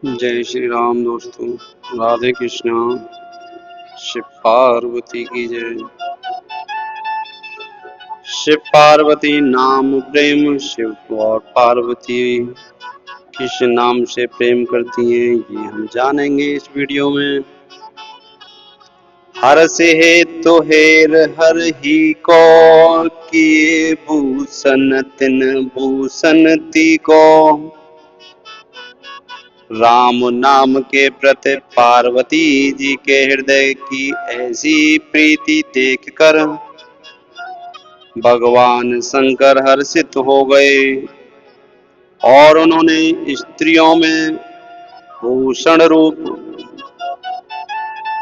जय श्री राम दोस्तों। राधे कृष्णा। शिव पार्वती की जय। शिव पार्वती नाम प्रेम। शिव और पार्वती किस नाम से प्रेम करती हैं ये हम जानेंगे इस वीडियो में। हर से है तो हेर हर ही को किए भूषण तिन भूषण ती को। राम नाम के प्रति पार्वती जी के हृदय की ऐसी प्रीति देखकर भगवान शंकर हर्षित हो गए और उन्होंने स्त्रियों में भूषण रूप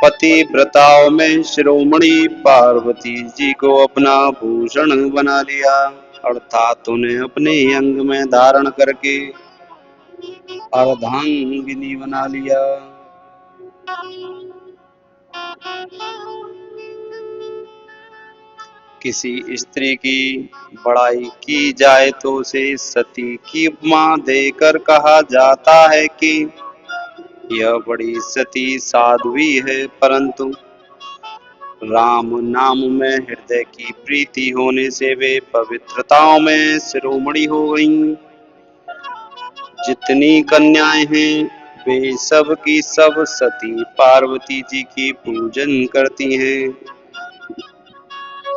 पतिव्रताओं में शिरोमणि पार्वती जी को अपना भूषण बना लिया, अर्थात उन्हें अपने अंग में धारण करके अर्धांगिनी बना लिया। किसी स्त्री की बड़ाई की जाए तो उसे सती की उपमा देकर कहा जाता है कि यह बड़ी सती साध्वी है, परंतु राम नाम में हृदय की प्रीति होने से वे पवित्रताओं में शिरोमणि हो गईं। जितनी कन्याएं हैं वे सब की सब सती पार्वती जी की पूजन करती हैं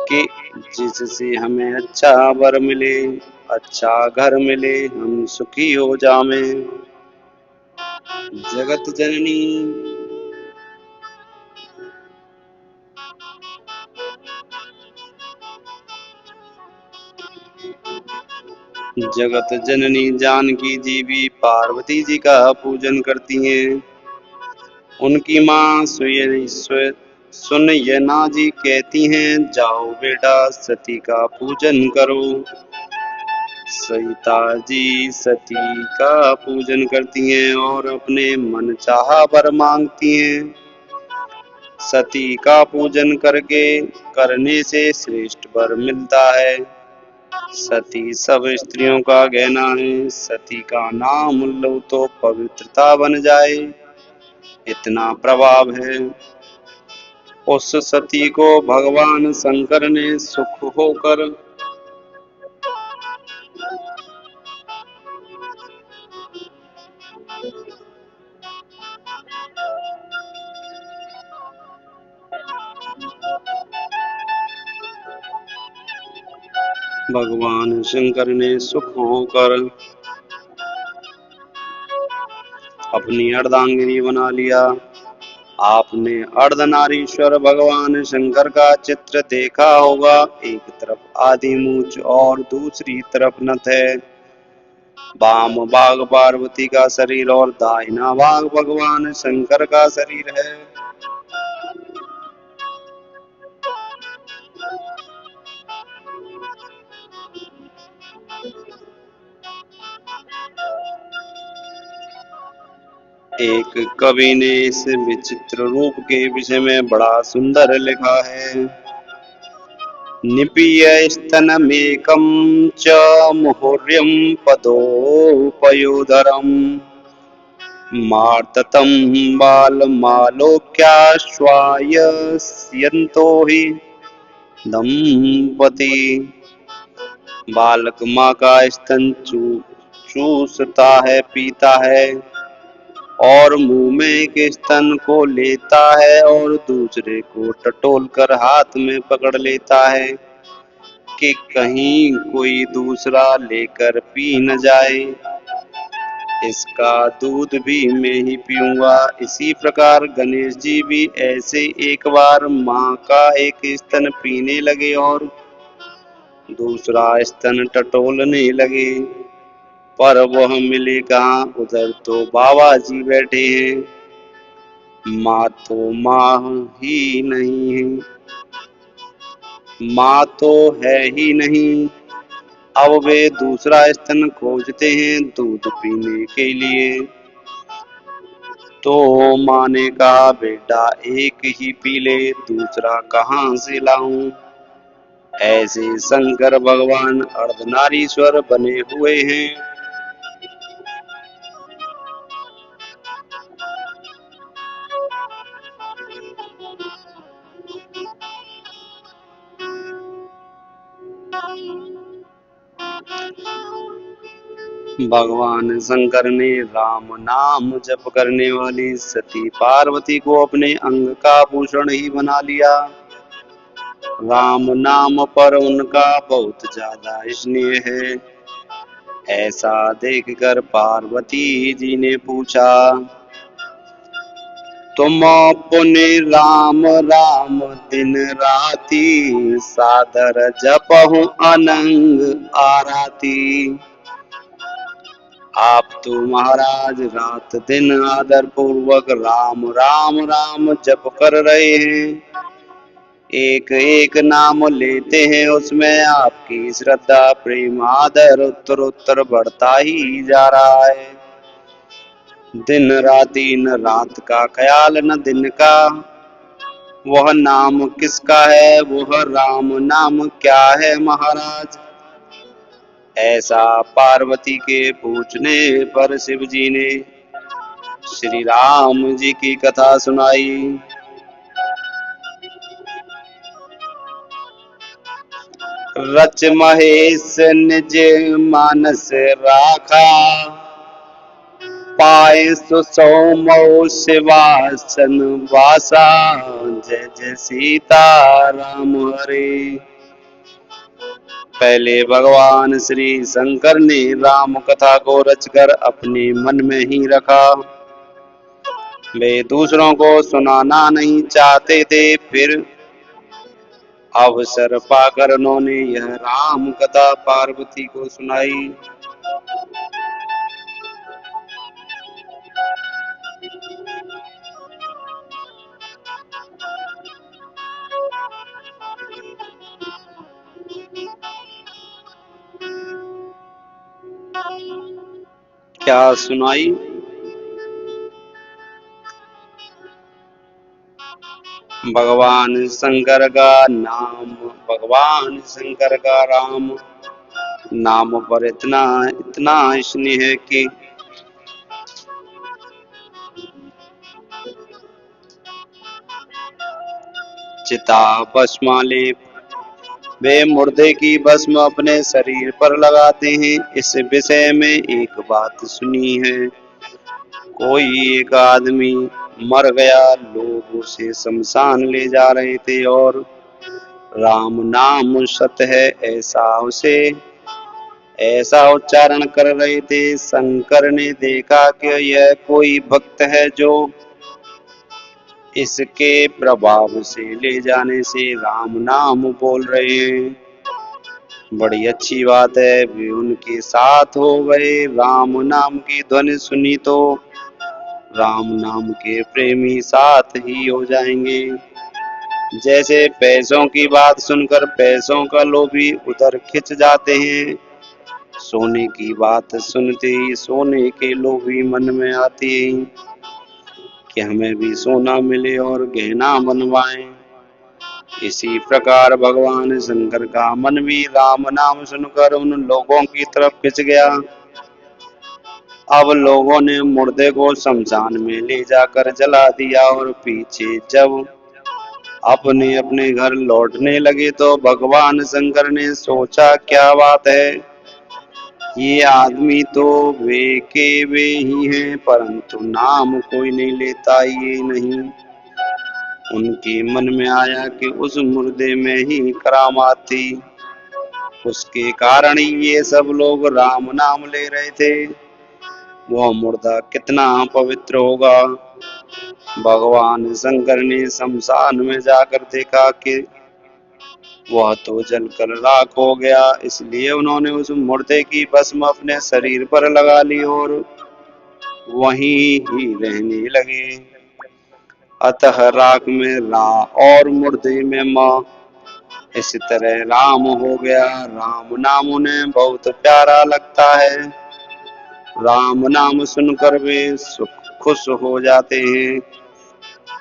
कि जिससे हमें अच्छा वर मिले, अच्छा घर मिले, हम सुखी हो जावें। जगत जननी जगत जननी जानकी जी भी पार्वती जी का पूजन करती हैं। उनकी माँ सुनयना जी कहती हैं, जाओ बेटा सती का पूजन करो। सीता जी सती का पूजन करती हैं और अपने मन चाहा वर मांगती हैं। सती का पूजन करने से श्रेष्ठ वर मिलता है। सती सब स्त्रियों का कहना है, सती का नाम लो तो पवित्रता बन जाए, इतना प्रभाव है। उस सती को भगवान शंकर ने सुख होकर भगवान शंकर ने सुख होकर अपनी अर्धांगिनी बना लिया। आपने अर्धनारीश्वर भगवान शंकर का चित्र देखा होगा। एक तरफ आदि मूंछ और दूसरी तरफ नथ है। वाम भाग पार्वती का शरीर और दाहिना भाग भगवान शंकर का शरीर है। एक कवि ने इस विचित्र रूप के विषय में बड़ा सुंदर लिखा है। निपीय स्तनमेकं च मुहुर्यं पदोपयोधरम् मार्ततं बालमालोक्याश्वायस्यन्तो हि दंपति। बालक माँ का स्तन चूसता है, पीता है और मुंह में एक स्तन को लेता है और दूसरे को टटोलकर हाथ में पकड़ लेता है कि कहीं कोई दूसरा लेकर पी न जाए। इसका दूध भी मैं ही पीऊंगा। इसी प्रकार गणेश जी भी ऐसे एक बार माँ का एक स्तन पीने लगे और दूसरा स्तन टटोलने लगे, पर वह मिले कहाँ, उधर तो बाबा जी बैठे हैं। माँ तो माँ ही नहीं है, माँ तो है ही नहीं। अब वे दूसरा स्तन खोजते हैं दूध पीने के लिए। तो माँ ने कहा, बेटा एक ही पी ले, दूसरा कहाँ से लाऊं। ऐसे शंकर भगवान अर्धनारीश्वर बने हुए हैं। भगवान शंकर ने राम नाम जप करने वाली सती पार्वती को अपने अंग का भूषण ही बना लिया। राम नाम पर उनका बहुत ज्यादा स्नेह है। ऐसा देखकर पार्वती जी ने पूछा, तुम पुनि राम राम दिन राती, सादर जपहु अनंग आराती। आप तो महाराज रात दिन आदर पूर्वक राम राम राम जप कर रहे हैं। एक एक नाम लेते हैं, उसमें आपकी श्रद्धा प्रेम आदर उत्तर उत्तर बढ़ता ही जा रहा है। दिन राती न रात का ख्याल न दिन का, वह नाम किसका है, वह राम नाम क्या है महाराज। ऐसा पार्वती के पूछने पर शिव जी ने श्री राम जी की कथा सुनाई। रच महेश निज मानस राखा, पाए सुसोमो शिवासन वासा। जय जय सीता राम हरे। पहले भगवान श्री शंकर ने राम कथा को रचकर अपने मन में ही रखा। वे दूसरों को सुनाना नहीं चाहते थे। फिर अवसर पाकर उन्होंने यह राम कथा पार्वती को सुनाई। क्या सुनाई? भगवान शंकर का नाम, भगवान शंकर का राम नाम पर इतना इतना स्नेह है कि चिता भस्मालेप, वे मुर्दे की भस्म अपने शरीर पर लगाते हैं। इस विषय में एक बात सुनी है। कोई एक आदमी मर गया, लोग उसे शमशान ले जा रहे थे और राम नाम सत्य है ऐसा उच्चारण कर रहे थे। शंकर ने देखा कि यह कोई भक्त है जो इसके प्रभाव से ले जाने से राम नाम बोल रहे हैं। बड़ी अच्छी बात है। वे उनके साथ हो गए। राम नाम की ध्वनि सुनी तो राम नाम के प्रेमी साथ ही हो जाएंगे। जैसे पैसों की बात सुनकर पैसों का लोभी उधर खिंच जाते हैं, सोने की बात सुनते ही सोने के लोभी मन में आती है कि हमें भी सोना मिले और गहना बनवाएं। इसी प्रकार भगवान शंकर का मन भी राम नाम सुनकर उन लोगों की तरफ खिंच गया। अब लोगों ने मुर्दे को शमशान में ले जाकर जला दिया और पीछे जब अपने अपने घर लौटने लगे तो भगवान शंकर ने सोचा, क्या बात है, ये आदमी तो वे के वे ही हैं, परंतु नाम कोई नहीं लेता। ये नहीं, उनके मन में आया कि उस मुर्दे में ही करामात थी, उसके कारण ही ये सब लोग राम नाम ले रहे थे। वह मुर्दा कितना पवित्र होगा। भगवान शंकर ने शमशान में जाकर देखा कि वह तो जलकर राख हो गया। इसलिए उन्होंने उस मुर्दे की भस्म अपने शरीर पर लगा ली और वहीं ही रहने लगे। अतः राख में रा और मुर्दे में माँ, इस तरह राम हो गया। राम नाम उन्हें बहुत प्यारा लगता है। राम नाम सुनकर वे खुश हो जाते हैं,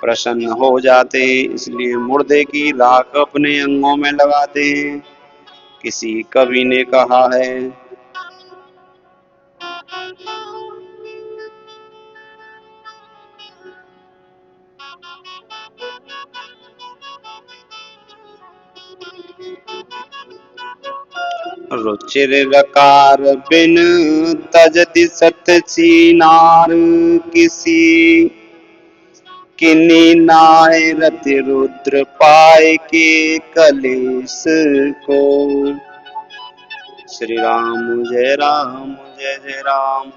प्रसन्न हो जाते हैं। इसलिए मुर्दे की राख अपने अंगों में लगाते हैं। किसी कवि ने कहा है, रुचिर रकार बिन तजति सत सीनार किसी किन्नी नाय रति रुद्र पाए के कलेस को। श्री राम जय जय राम।